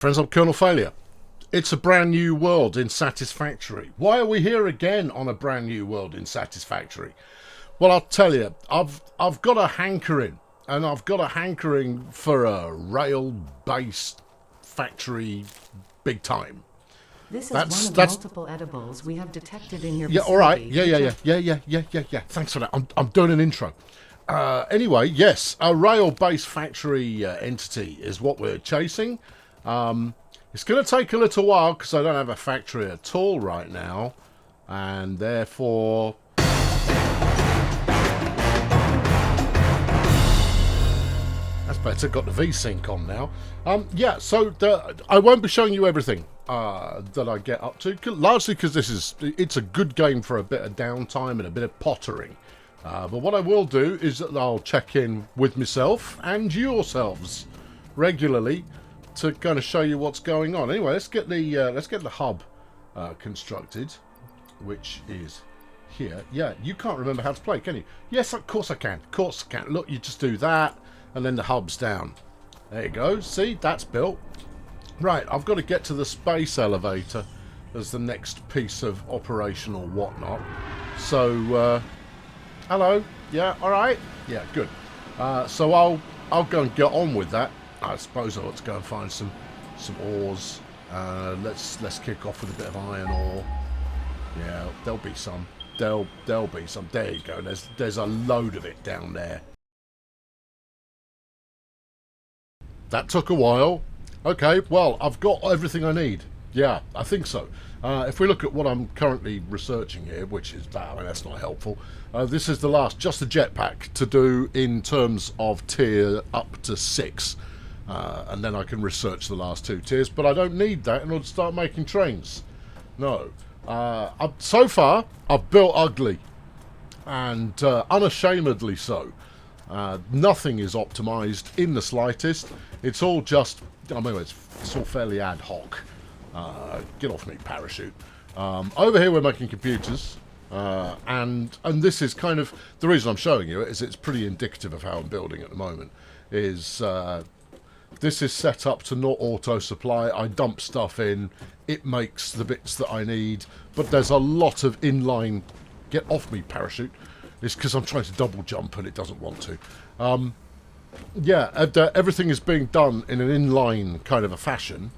Friends, I'm Colonel Failure. It's a brand new world in Satisfactory. Why are we here again on a brand new world in Satisfactory? Well, I'll tell you, I've got a hankering, and I've got a hankering for a rail-based factory big time. This is one of multiple edibles we have detected in your Yeah, facility. all right. Yeah. Thanks for that. I'm doing an intro. Anyway, yes, a rail-based factory entity is what we're chasing. It's going to take a little while because I don't have a factory at all right now, and therefore that's better. Got the V-Sync on now. Yeah, so I won't be showing you everything that I get up to, largely because it's a good game for a bit of downtime and a bit of pottering. But what I will do is that I'll check in with myself and yourselves regularly to kind of show you what's going on. Anyway, let's get the hub constructed, which is here. Yeah, you can't remember how to play, can you? Yes, of course I can. Of course I can. Look, you just do that, and then the hub's down. There you go. See, that's built. Right, I've got to get to the space elevator as the next piece of operational whatnot. So, hello. Yeah, all right. Yeah, good. So I'll go and get on with that. I suppose I ought to go and find some ores. Let's kick off with a bit of iron ore. Yeah, there'll be some. There'll be some. There you go. There's a load of it down there. That took a while. Okay, well, I've got everything I need. Yeah, I think so. If we look at what I'm currently researching here, which is, I mean, that's not helpful. This is the last, just the jetpack to do in terms of tier up to 6. And then I can research the last 2 tiers, but I don't need that in order to start making trains. No. So far, I've built ugly, and unashamedly so. Nothing is optimized in the slightest. It's all just, I mean, it's all fairly ad hoc. Get off me, parachute. Over here we're making computers, and this is kind of, the reason I'm showing you it is it's pretty indicative of how I'm building at the moment, is this is set up to not auto-supply. I dump stuff in, it makes the bits that I need, but there's a lot of inline, get off me, parachute. It's because I'm trying to double jump and it doesn't want to. Yeah, everything is being done in an inline kind of a fashion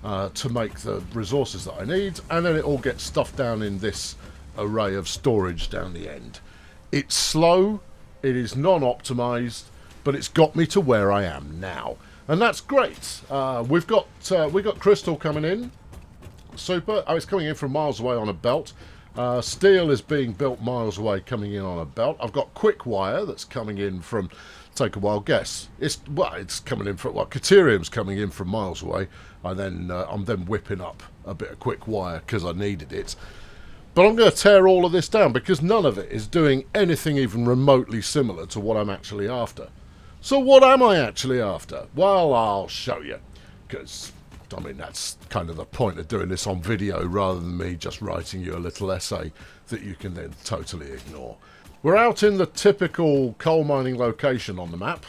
to make the resources that I need, and then it all gets stuffed down in this array of storage down the end. It's slow, it is non-optimized, but it's got me to where I am now. And that's great. We've got crystal coming in. Super. Oh, it's coming in from miles away on a belt. Steel is being built miles away, coming in on a belt. I've got quick wire that's coming in from, take a wild guess. It's coming in from, Caterium's coming in from miles away. And then I'm then whipping up a bit of quick wire because I needed it. But I'm going to tear all of this down because none of it is doing anything even remotely similar to what I'm actually after. So what am I actually after? Well, I'll show you, because, I mean, that's kind of the point of doing this on video rather than me just writing you a little essay that you can then totally ignore. We're out in the typical coal mining location on the map,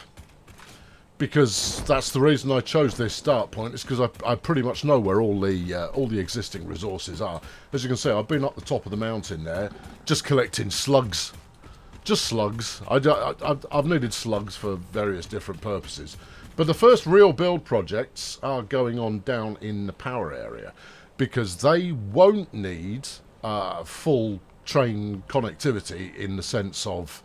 because that's the reason I chose this start point, is because I pretty much know where all the existing resources are. As you can see, I've been up the top of the mountain there, just collecting slugs. Just slugs. I've needed slugs for various different purposes. But the first real build projects are going on down in the power area, because they won't need full train connectivity in the sense of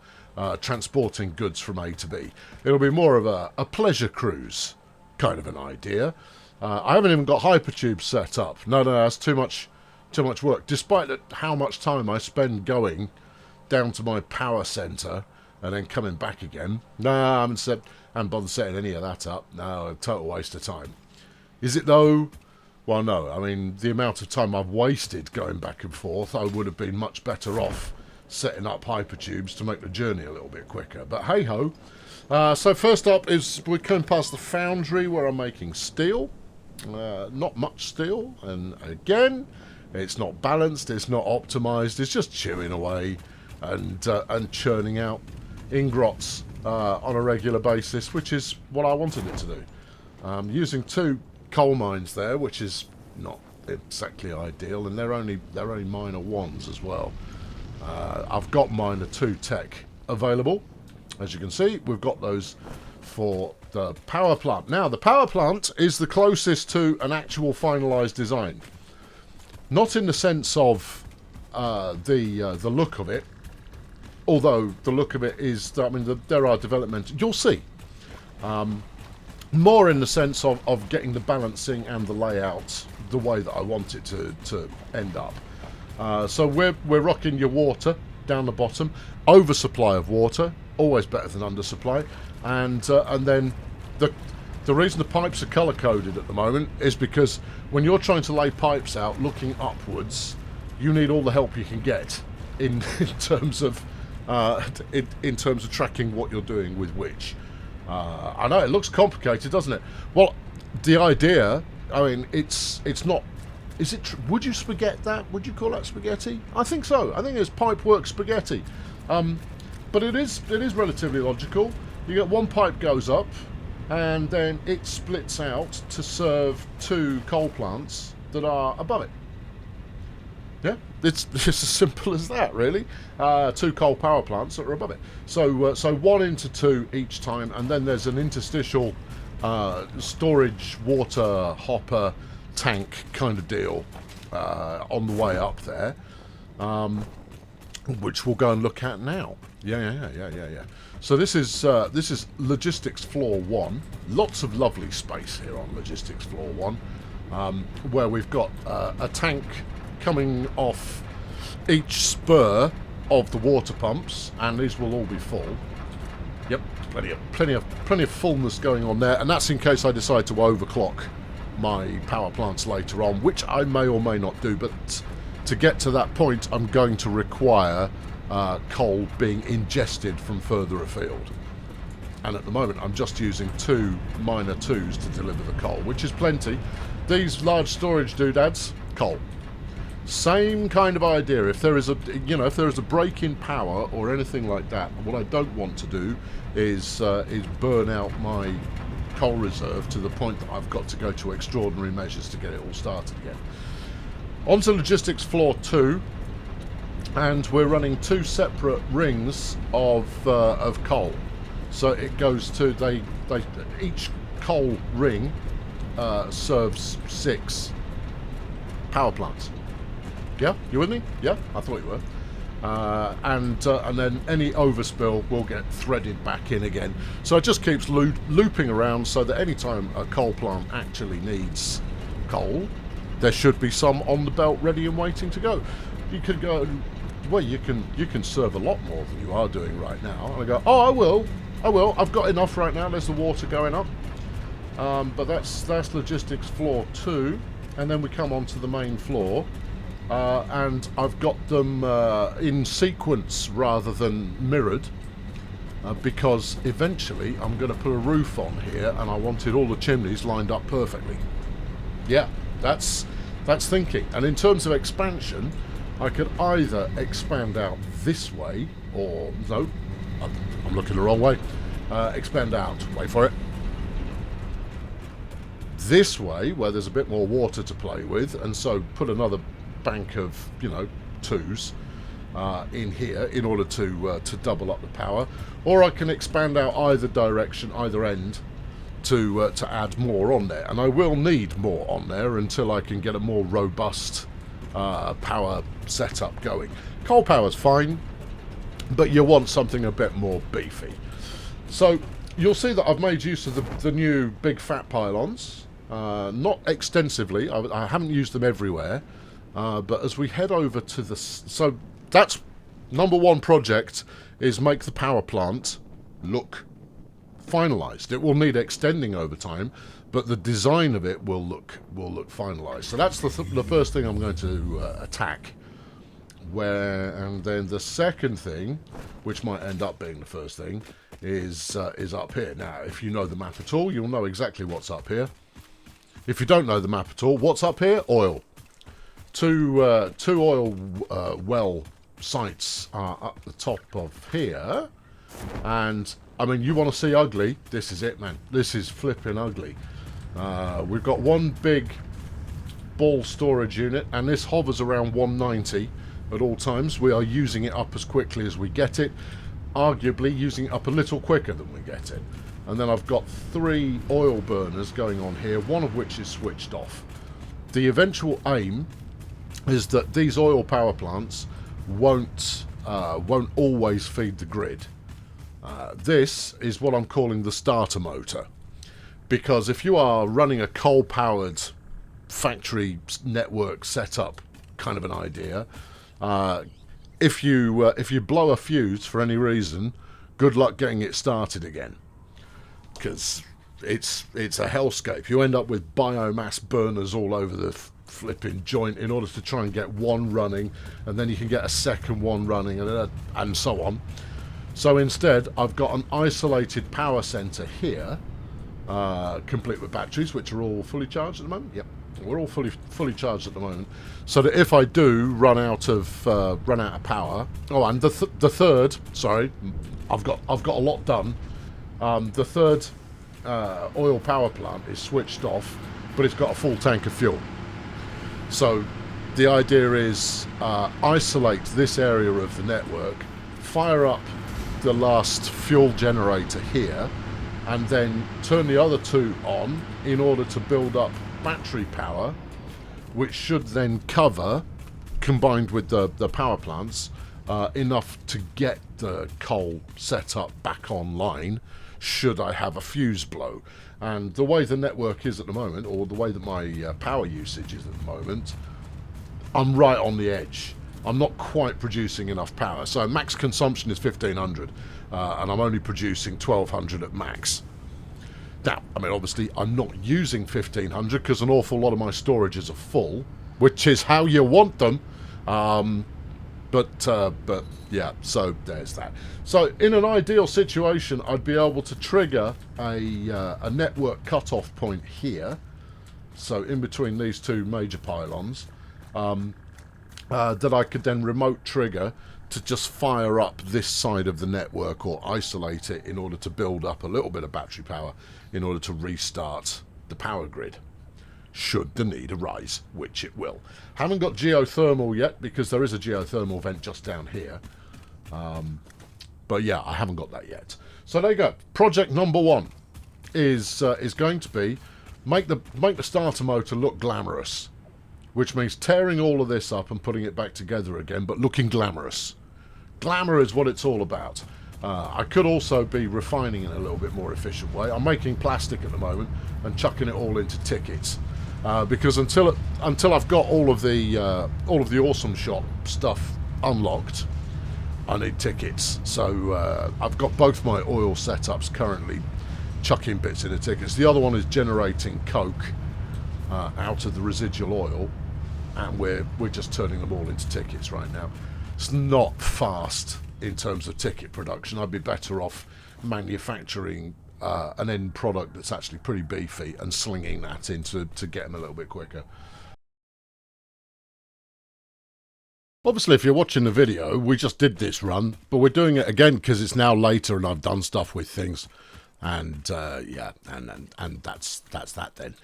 transporting goods from A to B. It'll be more of a pleasure cruise kind of an idea. I haven't even got hypertubes set up. No, that's too much work. Despite how much time I spend going down to my power centre and then coming back again. No, I haven't bothered setting any of that up. No, a total waste of time. Is it though? Well, no. I mean, the amount of time I've wasted going back and forth, I would have been much better off setting up hypertubes to make the journey a little bit quicker. But hey-ho. So first up is we're coming past the foundry where I'm making steel. Not much steel. And again, it's not balanced, it's not optimised, it's just chewing away and churning out ingots on a regular basis, which is what I wanted it to do. Using two coal mines there, which is not exactly ideal, and they're only minor 1s as well. I've got minor 2 tech available. As you can see, we've got those for the power plant. Now, the power plant is the closest to an actual finalised design. Not in the sense of the look of it, although the look of it is, I mean, there are developments, you'll see. More in the sense of getting the balancing and the layout the way that I want it to end up. So we're rocking your water down the bottom. Oversupply of water, always better than undersupply. And then the reason the pipes are colour coded at the moment is because when you're trying to lay pipes out looking upwards, you need all the help you can get in terms of tracking what you're doing with which. I know it looks complicated, doesn't it? Well, the idea, I mean, it's not. Is it? Would you spaghetti that? Would you call that spaghetti? I think so. I think it's pipework spaghetti. But it is relatively logical. You get one pipe goes up, and then it splits out to serve 2 coal plants that are above it. Yeah, it's as simple as that, really. 2 coal power plants that are above it. So 1 into 2 each time, and then there's an interstitial storage water hopper tank kind of deal on the way up there, which we'll go and look at now. Yeah. So this is logistics floor 1. Lots of lovely space here on logistics floor 1, where we've got a tank coming off each spur of the water pumps, and these will all be full. Yep, plenty of fullness going on there, and that's in case I decide to overclock my power plants later on, which I may or may not do. But to get to that point, I'm going to require coal being ingested from further afield. And at the moment, I'm just using 2 minor 2s to deliver the coal, which is plenty. These large storage doodads, coal. Same kind of idea. If there is a break in power or anything like that, what I don't want to do is burn out my coal reserve to the point that I've got to go to extraordinary measures to get it all started again. On to logistics floor 2, and we're running 2 separate rings of coal. So it goes to each coal ring serves 6 power plants. Yeah, you with me? Yeah, I thought you were. And then any overspill will get threaded back in again. So it just keeps looping around, so that any time a coal plant actually needs coal, there should be some on the belt ready and waiting to go. You could go, well, you can serve a lot more than you are doing right now. And I go, oh, I will. I've got enough right now. There's the water going up. But that's logistics floor 2, and then we come onto the main floor. And I've got them in sequence rather than mirrored, because eventually I'm going to put a roof on here, and I wanted all the chimneys lined up perfectly. Yeah, that's thinking. And in terms of expansion, I could either expand out this way, or no, I'm looking the wrong way. Expand out, wait for it. This way, where there's a bit more water to play with, and so put another bank of 2s in here in order to double up the power, or I can expand out either direction, either end, to add more on there. And I will need more on there until I can get a more robust power setup going. Coal power's fine, but you want something a bit more beefy. So you'll see that I've made use of the new big fat pylons, not extensively. I haven't used them everywhere. But as we head over to so that's number 1 project, is make the power plant look finalised. It will need extending over time, but the design of it will look finalised. So that's the first thing I'm going to attack. And then the second thing, which might end up being the first thing, is up here. Now, if you know the map at all, you'll know exactly what's up here. If you don't know the map at all, what's up here? Oil. Two oil well sites are up the top of here, and I mean, you want to see ugly? This is it, man. This is flipping ugly. We've got one big ball storage unit, and this hovers around 190 at all times. We are using it up as quickly as we get it, arguably using it up a little quicker than we get it. And then I've got 3 oil burners going on here, one of which is switched off. The eventual aim is that these oil power plants won't always feed the grid. This is what I'm calling the starter motor, because if you are running a coal-powered factory network setup kind of an idea, if you blow a fuse for any reason, good luck getting it started again, because it's a hellscape. You end up with biomass burners all over the flipping joint in order to try and get one running, and then you can get a second one running, and so on. So instead, I've got an isolated power center here, complete with batteries, which are all fully charged at the moment. Yep, we're all fully charged at the moment. So that if I do run out of power, oh, and the third, sorry, I've got a lot done. The third oil power plant is switched off, but it's got a full tank of fuel. So the idea is isolate this area of the network, fire up the last fuel generator here, and then turn the other 2 on in order to build up battery power, which should then cover, combined with the power plants, enough to get the coal set up back online should I have a fuse blow. And the way the network is at the moment, or the way that my power usage is at the moment, I'm right on the edge. I'm not quite producing enough power. So max consumption is 1500, and I'm only producing 1200 at max. Now, I mean, obviously, I'm not using 1500 because an awful lot of my storages are full, which is how you want them. But yeah, so there's that. So in an ideal situation, I'd be able to trigger a network cutoff point here. So in between these 2 major pylons, that I could then remote trigger to just fire up this side of the network or isolate it in order to build up a little bit of battery power in order to restart the power grid, should the need arise, which it will. Haven't got geothermal yet, because there is a geothermal vent just down here. But yeah, I haven't got that yet. So there you go. Project number 1 is going to be make the starter motor look glamorous, which means tearing all of this up and putting it back together again, but looking glamorous. Glamour is what it's all about. I could also be refining in a little bit more efficient way. I'm making plastic at the moment and chucking it all into tickets, because until I've got all of the awesome shop stuff unlocked, I need tickets. So I've got both my oil setups currently chucking bits into tickets. The other one is generating coke out of the residual oil, and we're just turning them all into tickets right now. It's not fast in terms of ticket production. I'd be better off manufacturing an end product that's actually pretty beefy and slinging that in to get them a little bit quicker. Obviously, if you're watching the video, we just did this run, but we're doing it again because it's now later and I've done stuff with things, and yeah, and that's that then.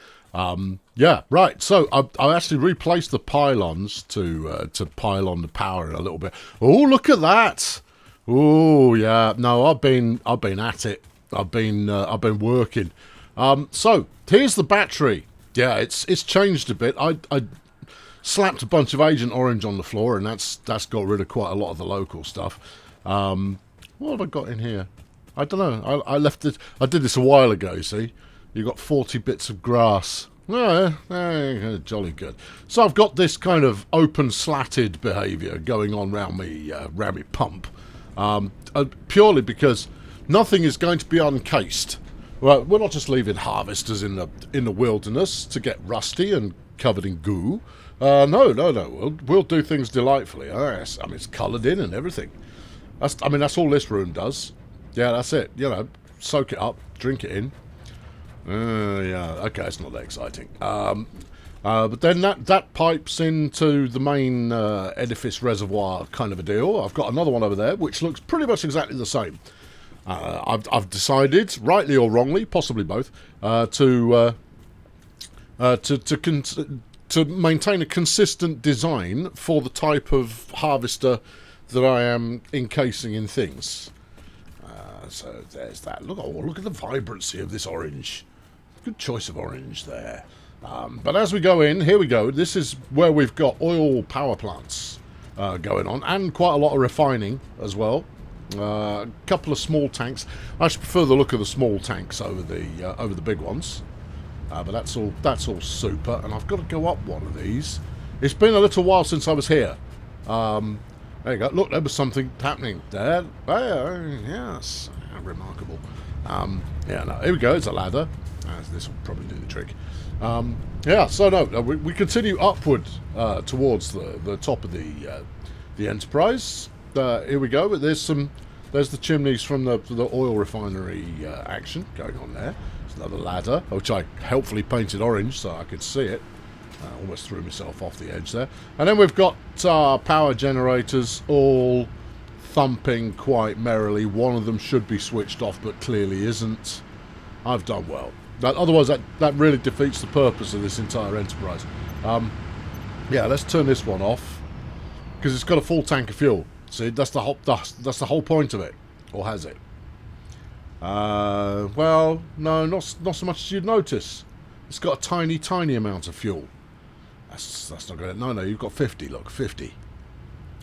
Yeah, right. So I actually replaced the pylons to pile on the power in a little bit. Oh, look at that! Oh yeah, no, I've been at it. I've been working. So here's the battery. Yeah, it's changed a bit. I slapped a bunch of Agent Orange on the floor, and that's got rid of quite a lot of the local stuff. What have I got in here? I don't know. I left it. I did this a while ago. You see, you got 40 bits of grass. Jolly good. So I've got this kind of open slatted behaviour going on round me pump, purely because nothing is going to be uncased. Well, we're not just leaving harvesters in the wilderness to get rusty and covered in goo. No. We'll do things delightfully. Yes, I mean, it's coloured in and everything. That's all this room does. Yeah, that's it. You know, soak it up, drink it in. Yeah, okay, it's not that exciting. But then that pipes into the main edifice reservoir kind of a deal. I've got another one over there, which looks pretty much exactly the same. I've decided, rightly or wrongly, possibly both, to to maintain a consistent design for the type of harvester that I am encasing in things. So there's that. Look at the vibrancy of this orange. Good choice of orange there. But as we go in, here we go. This is where we've got oil power plants going on, and quite a lot of refining as well. A couple of small tanks. I actually prefer the look of the small tanks over the big ones. But that's all super. And I've got to go up one of these. It's been a little while since I was here. There you go. Look, there was something happening there. Yes, remarkable. Yeah, no, here we go. It's a ladder. This will probably do the trick. Yeah, so no, we continue upward towards the top of the Enterprise. Here we go. But there's the chimneys from the oil refinery action going on there. There's another ladder, which I helpfully painted orange so I could see it. Almost threw myself off the edge there. And then we've got power generators all thumping quite merrily. One of them should be switched off, but clearly isn't. I've done well. Otherwise, that really defeats the purpose of this entire Enterprise. Yeah, let's turn this one off because it's got a full tank of fuel. See, that's the whole point of it, or has it? Well, no, not so much as you'd notice. It's got a tiny amount of fuel. That's not good. No, you've got 50. Look, 50.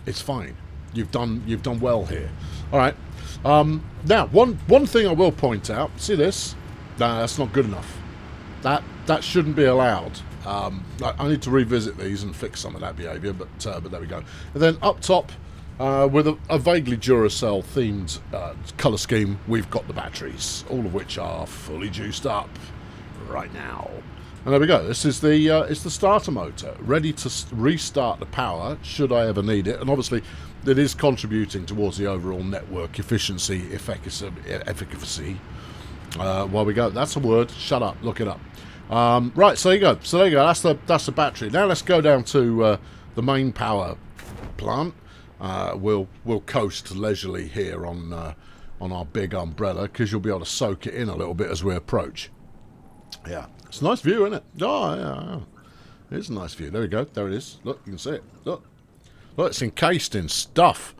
It's fine. You've done well here. All right. Now, one thing I will point out. See this? Nah, that's not good enough. That shouldn't be allowed. I need to revisit these and fix some of that behaviour. But there we go. And then up top, with a vaguely Duracell themed colour scheme, we've got the batteries, all of which are fully juiced up right now. And there we go. This is it's the starter motor, ready to restart the power should I ever need it. And obviously, it is contributing towards the overall network efficiency, efficacy. While we go, that's a word. Shut up. Look it up. Right. So there you go. That's the battery. Now let's go down to the main power plant. We'll coast leisurely here on our big umbrella because you'll be able to soak it in a little bit as we approach. Yeah. It's a nice view, isn't it? Oh, yeah. It is a nice view. There we go. There it is. Look, you can see it. Look, it's encased in stuff.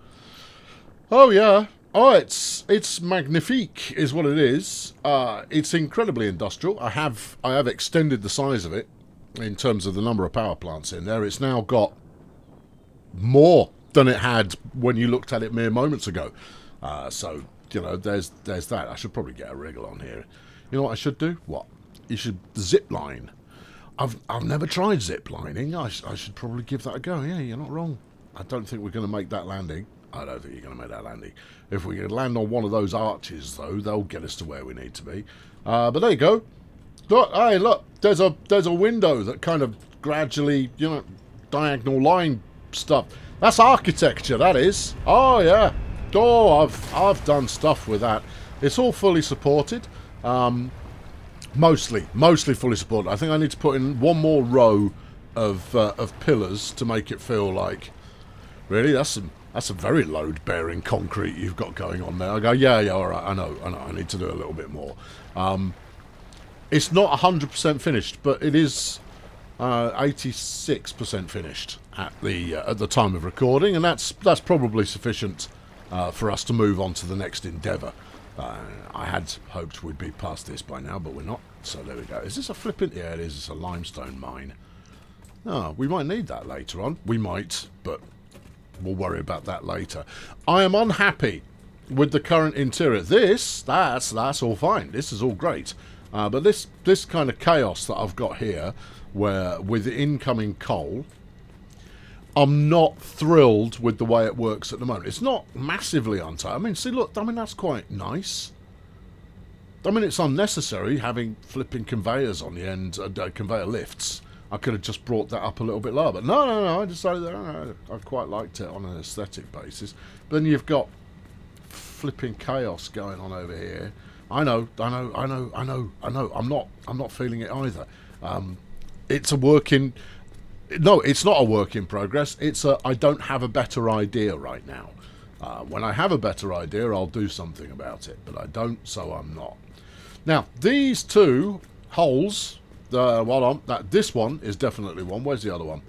Oh, yeah. Oh, it's magnifique, is what it is. It's incredibly industrial. I have extended the size of it in terms of the number of power plants in there. It's now got more than it had when you looked at it mere moments ago. So, you know, there's that. I should probably get a wriggle on here. You know what I should do? What? You should zip line. I've never tried zip lining. I should probably give that a go. Yeah, you're not wrong. I don't think we're going to make that landing. I don't think you're going to make that landing. If we can land on one of those arches, though, they'll get us to where we need to be. But there you go. Look, hey, look. There's a window that kind of gradually, you know, diagonal line stuff. That's architecture. That is. Oh yeah. Oh, I've done stuff with that. It's all fully supported. Mostly fully supported. I think I need to put in one more row of pillars to make it feel like, really, that's some very load-bearing concrete you've got going on there. I go, yeah, all right, I know, I need to do a little bit more. It's not 100% finished, but it is 86% finished at the time of recording, and that's probably sufficient for us to move on to the next endeavour. I had hoped we'd be past this by now, but we're not. So there we go. Is this a flippant? Yeah, it is. It's a limestone mine. Oh, we might need that later on. We might, but we'll worry about that later. I am unhappy with the current interior. That's all fine. This is all great. But this kind of chaos that I've got here, where with the incoming coal, I'm not thrilled with the way it works at the moment. It's not massively untidy. I mean, see, look, I mean, that's quite nice. I mean, it's unnecessary having flipping conveyors on the end, conveyor lifts. I could have just brought that up a little bit lower. But no, I decided that I quite liked it on an aesthetic basis. But then you've got flipping chaos going on over here. I know. I'm not feeling it either. It's a work in... No, it's not a work in progress. It's I don't have a better idea right now. When I have a better idea, I'll do something about it. But I don't, so I'm not. Now, these two holes hold on. This one is definitely one. Where's the other one?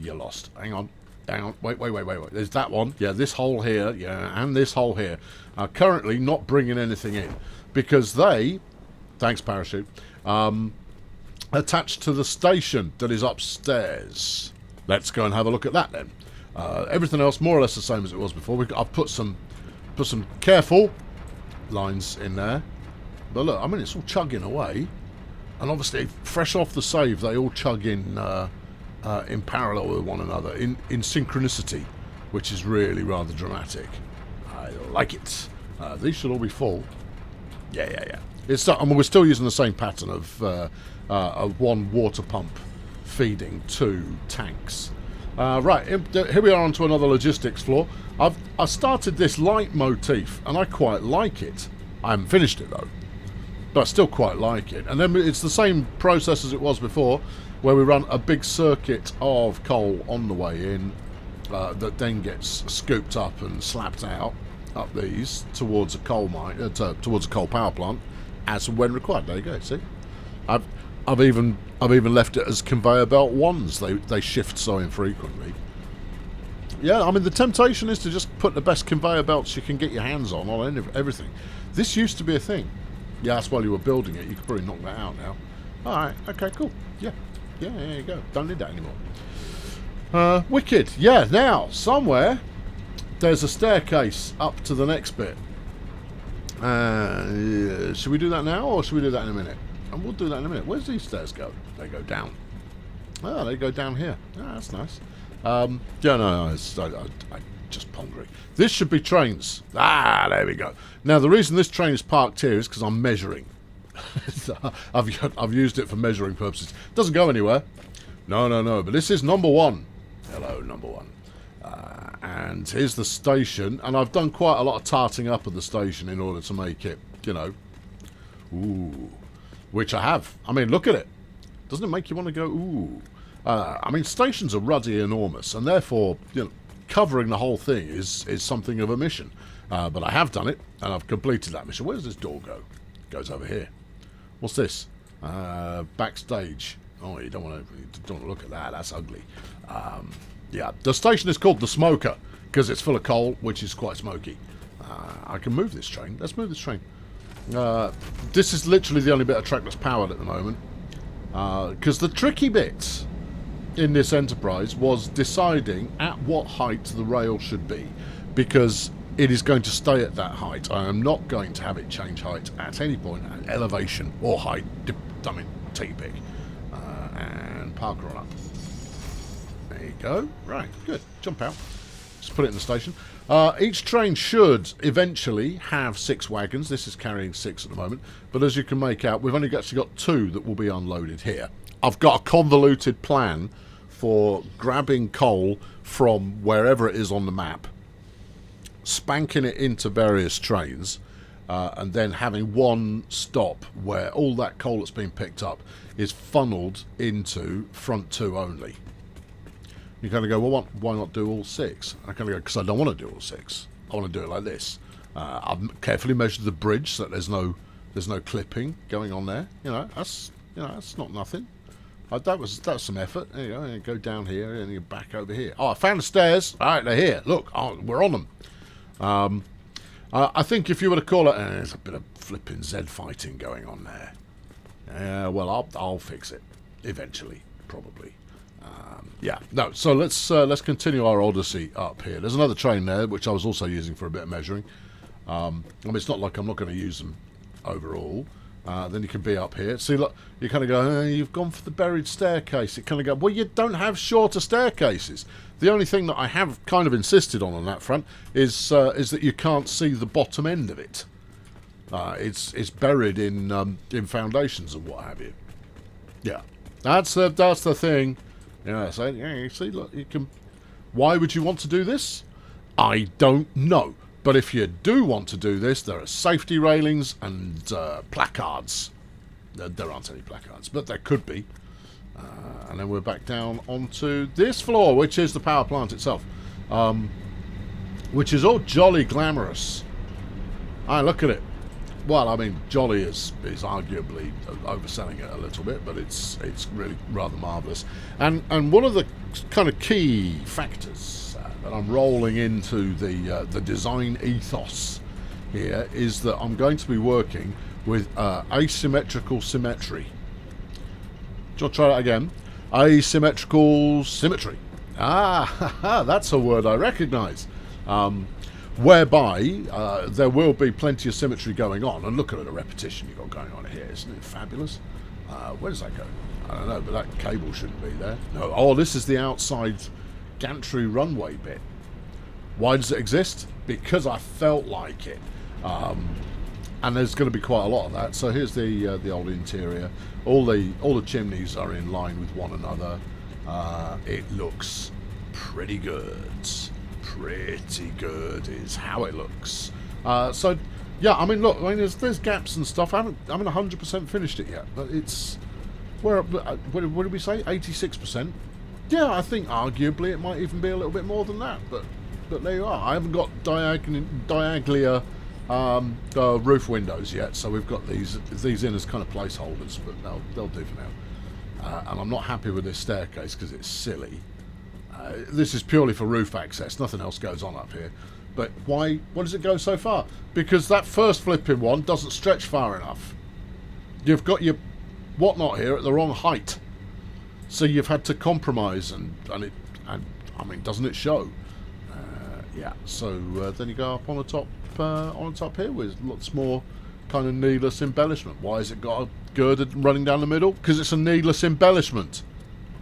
You're lost. Hang on. Down. Wait. There's that one. Yeah, this hole here. Yeah, and this hole here are currently not bringing anything in because they, thanks parachute, attached to the station that is upstairs. Let's go and have a look at that then. Everything else more or less the same as it was before. I've put some careful lines in there, but look, I mean it's all chugging away, and obviously fresh off the save they all chug in parallel with one another in synchronicity, which is really rather dramatic. I like it. These should all be full. Yeah. I mean, we're still using the same pattern of one water pump feeding 2 tanks. Right, here we are onto another logistics floor. I started this light motif, and I quite like it. I haven't finished it though, but I still quite like it. And then it's the same process as it was before, where we run a big circuit of coal on the way in, that then gets scooped up and slapped out up these towards a coal mine, towards a coal power plant, as and when required. There you go. See, I've even left it as conveyor belt ones. They shift so infrequently. Yeah, I mean the temptation is to just put the best conveyor belts you can get your hands on everything. This used to be a thing. Yeah, that's while you were building it. You could probably knock that out now. All right. Okay. Cool. Yeah. There you go. Don't need that anymore. Wicked. Yeah. Now somewhere there's a staircase up to the next bit. Should we do that now, or should we do that in a minute? And we'll do that in a minute. Where's these stairs go? They go down. Oh, they go down here. Oh, that's nice. No, I'm just pondering. This should be trains. There we go. Now, the reason this train is parked here is because I'm measuring. I've used it for measuring purposes. Doesn't go anywhere. No. But this is number 1. Hello, number 1. And here's the station. And I've done quite a lot of tarting up of the station in order to make it, ooh. Which I have. I mean, look at it. Doesn't it make you want to go, ooh? I mean, stations are ruddy enormous, and therefore, covering the whole thing is something of a mission. But I have done it, and I've completed that mission. Where does this door go? It goes over here. What's this? Backstage. Oh, you don't want to look at that. That's ugly. Yeah, the station is called the Smoker because it's full of coal, which is quite smoky. I can move this train. Let's move this train. This is literally the only bit of track that's powered at the moment. Because the tricky bit in this enterprise was deciding at what height the rail should be. Because it is going to stay at that height. I am not going to have it change height at any point, at elevation or height. I mean, take your pick. And parker on up. There you go. Right, good. Jump out. Just put it in the station. Each train should eventually have 6 wagons. This is carrying 6 at the moment. But as you can make out, we've only actually got 2 that will be unloaded here. I've got a convoluted plan for grabbing coal from wherever it is on the map, spanking it into various trains, and then having one stop where all that coal that's been picked up is funneled into front 2 only. You kind of go, well, why not do all 6? I kind of go, because I don't want to do all 6. I want to do it like this. I've carefully measured the bridge so that there's no clipping going on there. That's not nothing. That was some effort. There you go. You go down here and you back over here. Oh, I found the stairs. All right, they're here. Look, we're on them. I think if you were to call it, there's a bit of flipping Z fighting going on there. Well, I'll fix it eventually, probably. Yeah, no, so let's continue our odyssey up here. There's another train there, which I was also using for a bit of measuring. I mean, it's not like I'm not going to use them overall. Then you can be up here. See, look, you kind of go, you've gone for the buried staircase. It kind of go, well, you don't have shorter staircases. The only thing that I have kind of insisted on that front is that you can't see the bottom end of it. It's buried in foundations and what have you. Yeah, that's the thing. Yeah, so you see, look, you can. Why would you want to do this? I don't know. But if you do want to do this, there are safety railings and placards. There aren't any placards, but there could be. And then we're back down onto this floor, which is the power plant itself, which is all jolly glamorous. Look at it. well, I mean, jolly is arguably overselling it a little bit, but it's really rather marvellous. And one of the kind of key factors that I'm rolling into the design ethos here is that I'm going to be working with asymmetrical symmetry. Do you want to try that again? Asymmetrical symmetry. Ah, that's a word I recognise. Whereby there will be plenty of symmetry going on. And look at the repetition you've got going on here. Isn't it fabulous? Where does that go? I don't know, but that cable shouldn't be there. No. Oh, this is the outside gantry runway bit. Why does it exist? Because I felt like it. And there's going to be quite a lot of that. So here's the old interior. All the chimneys are in line with one another. It looks pretty good. Pretty good is how it looks. So yeah, I mean, look, I mean, there's gaps and stuff. I haven't 100% finished it yet, but it's what did we say? 86%. Yeah, I think arguably it might even be a little bit more than that, but there you are. I haven't got diagonally roof windows yet, so we've got these in as kind of placeholders, but they'll do for now. And I'm not happy with this staircase because it's silly. This is purely for roof access. Nothing else goes on up here. But why does it go so far? Because that first flipping one doesn't stretch far enough. You've got your whatnot here at the wrong height, so you've had to compromise, and I mean, doesn't it show? Yeah. So then you go up on the top here with lots more kind of needless embellishment. Why has it got a girder running down the middle? Because it's a needless embellishment.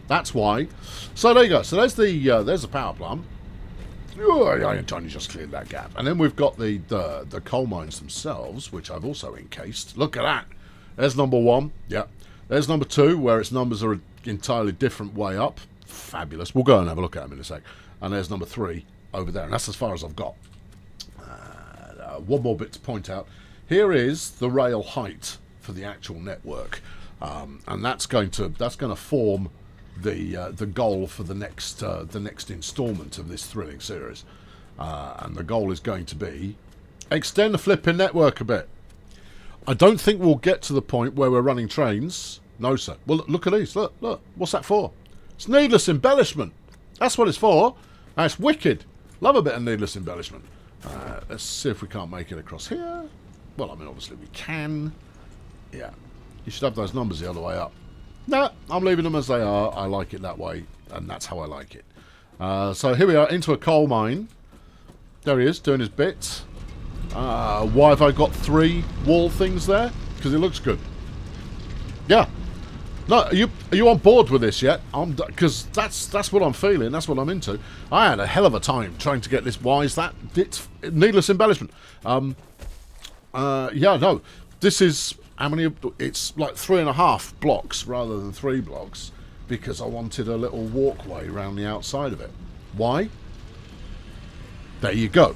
That's why. So there you go. So there's the power plant. Oh, I only just cleared that gap. And then we've got the coal mines themselves, which I've also encased. Look at that. There's number 1. Yeah. There's number 2, where its numbers are an entirely different way up. Fabulous. We'll go and have a look at them in a sec. And there's number 3 over there. And that's as far as I've got. One more bit to point out. Here is the rail height for the actual network. And that's going to form the goal for the next instalment of this thrilling series, and the goal is going to be extend the flipping network a bit. I don't think we'll get to the point where we're running trains. No, sir. Well, look at these. Look. What's that for? It's needless embellishment. That's what it's for. And it's wicked. Love a bit of needless embellishment. Let's see if we can't make it across here. Well, I mean, obviously we can. Yeah. You should have those numbers the other way up. No, I'm leaving them as they are. I like it that way, and that's how I like it. So here we are, into a coal mine. There he is, doing his bit. Why have I got 3 wall things there? Because it looks good. Yeah. No, are you on board with this yet? Because that's what I'm feeling. That's what I'm into. I had a hell of a time trying to get this. Why is that? It's needless embellishment. Yeah, no. This is... How many? It's like 3.5 blocks rather than 3 blocks, because I wanted a little walkway around the outside of it. Why? There you go.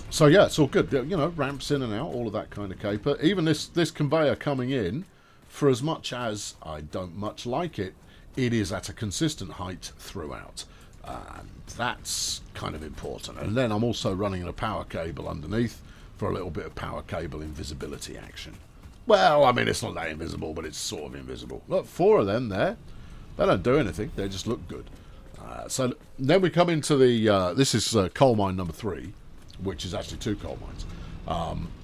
So yeah, it's all good. You know, ramps in and out, all of that kind of caper. Even this conveyor coming in, for as much as I don't much like it, it is at a consistent height throughout. And that's kind of important. And then I'm also running a power cable underneath for a little bit of power cable invisibility action. Well, I mean, it's not that invisible, but it's sort of invisible. Look, 4 of them there. They don't do anything. They just look good. So then we come into the... this is coal mine number 3, which is actually 2 coal mines.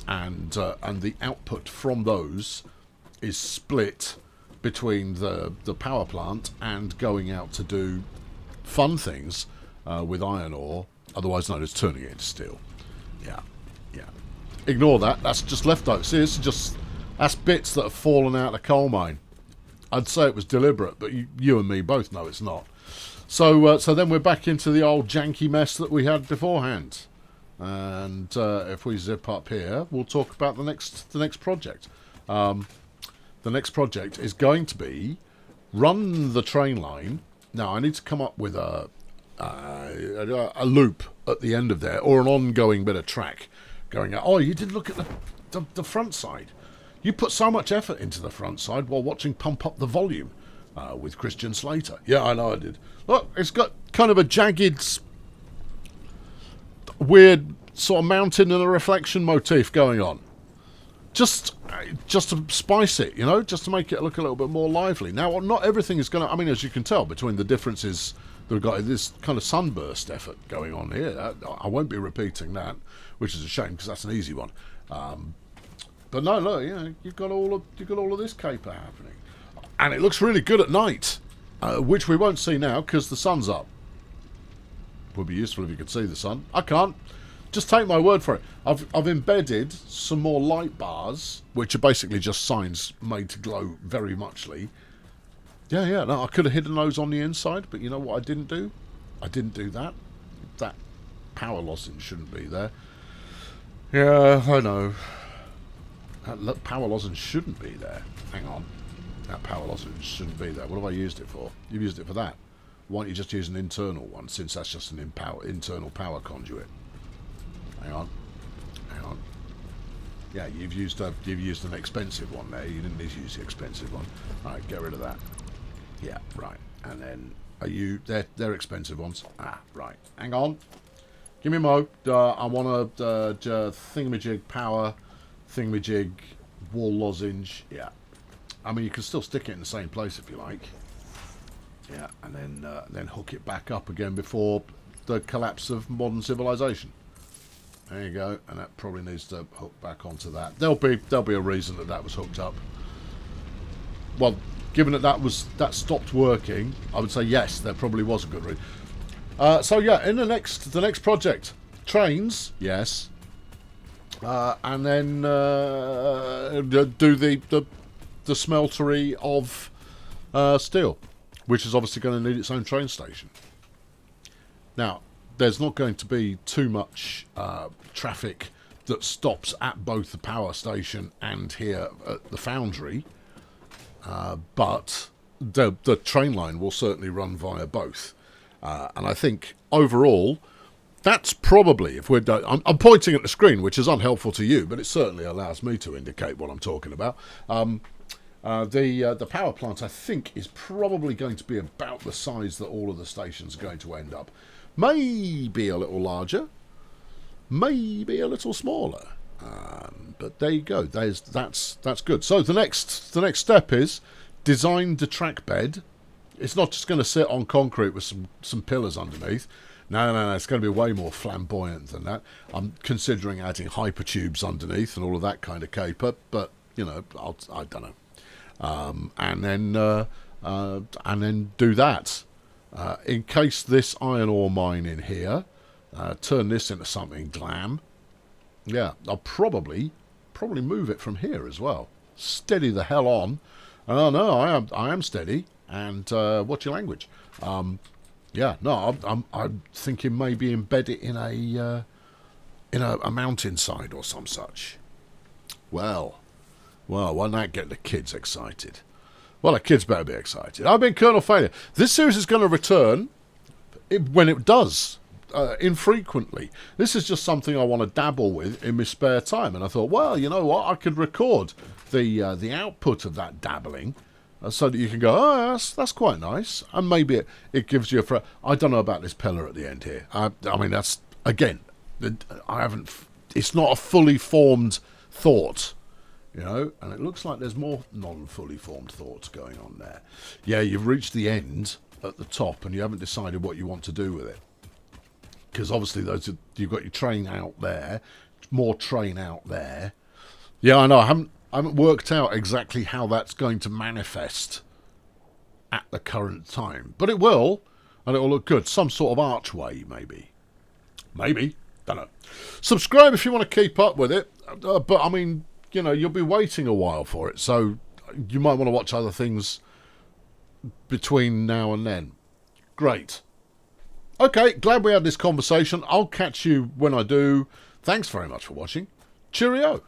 And the output from those is split between the power plant and going out to do fun things with iron ore, otherwise known as turning it into steel. Yeah. Ignore that. That's just leftovers. See, this is just... That's bits that have fallen out of the coal mine. I'd say it was deliberate, but you and me both know it's not. So then we're back into the old janky mess that we had beforehand. And if we zip up here, we'll talk about the next project. The next project is going to be run the train line. Now, I need to come up with a loop at the end of there, or an ongoing bit of track going out. Oh, you did look at the front side. You put so much effort into the front side while watching Pump Up the Volume with Christian Slater. Yeah, I know I did. Look, it's got kind of a jagged, weird sort of mountain and a reflection motif going on. Just to spice it, you know, just to make it look a little bit more lively. Now, not everything is going to... I mean, as you can tell, between the differences that we've got this kind of sunburst effort going on here, I won't be repeating that, which is a shame because that's an easy one. But no, look, you know, you've got all of this caper happening, and it looks really good at night, which we won't see now because the sun's up. Would be useful if you could see the sun. I can't. Just take my word for it. I've embedded some more light bars, which are basically just signs made to glow very muchly. Yeah, no, I could have hidden those on the inside, but you know what I didn't do? I didn't do that. That power lozenge shouldn't be there. Yeah, I know. That power lozenge shouldn't be there. Hang on. That power lozenge shouldn't be there. What have I used it for? You've used it for that. Why don't you just use an internal one, since that's just an internal power conduit? Hang on. Yeah, you've used an expensive one there. You didn't need to use the expensive one. All right, get rid of that. Yeah, right. And then they're expensive ones. Ah, right. Hang on. Give me a mo. I want a thingamajig power, thingamajig wall lozenge. Yeah. I mean, you can still stick it in the same place if you like. Yeah, and then hook it back up again before the collapse of modern civilization. There you go, and that probably needs to hook back onto that. There'll be a reason that was hooked up. Well, given that stopped working, I would say yes, there probably was a good reason. So yeah, in the next project, trains, yes, and then do the smeltery of steel, which is obviously going to need its own train station. Now, there's not going to be too much traffic that stops at both the power station and here at the foundry, but the train line will certainly run via both. And I think overall, that's probably, if we're I'm pointing at the screen, which is unhelpful to you, but it certainly allows me to indicate what I'm talking about. The power plant, I think, is probably going to be about the size that all of the stations are going to end up. Maybe a little larger, maybe a little smaller, but there you go. That's good. So the next step is design the track bed. It's not just going to sit on concrete with some pillars underneath. No, it's going to be way more flamboyant than that. I'm considering adding hypertubes underneath and all of that kind of caper, but you know, I don't know. And then do that. Encase this iron ore mine in here, turn this into something glam. Yeah, I'll probably move it from here as well. Steady the hell on. Oh no, I am steady. And what's your language? Yeah, no, I'm thinking maybe embed it in a mountainside or some such. Well, why not get the kids excited? Well, the kids better be excited. I've been Colonel Failure. This series is going to return when it does, infrequently. This is just something I want to dabble with in my spare time. And I thought, well, you know what? I could record the output of that dabbling so that you can go, oh, that's quite nice. And maybe it gives you I don't know about this pillar at the end here. I mean, that's, again, it's not a fully formed thought. You know, and it looks like there's more non-fully formed thoughts going on there. Yeah, you've reached the end at the top and you haven't decided what you want to do with it. Because obviously you've got your train out there, more train out there. Yeah, I know, I haven't worked out exactly how that's going to manifest at the current time. But it will, and it will look good. Some sort of archway, maybe. Maybe, don't know. Subscribe if you want to keep up with it. But, I mean, you know, you'll be waiting a while for it, so you might want to watch other things between now and then. Great. Okay, glad we had this conversation. I'll catch you when I do. Thanks very much for watching. Cheerio.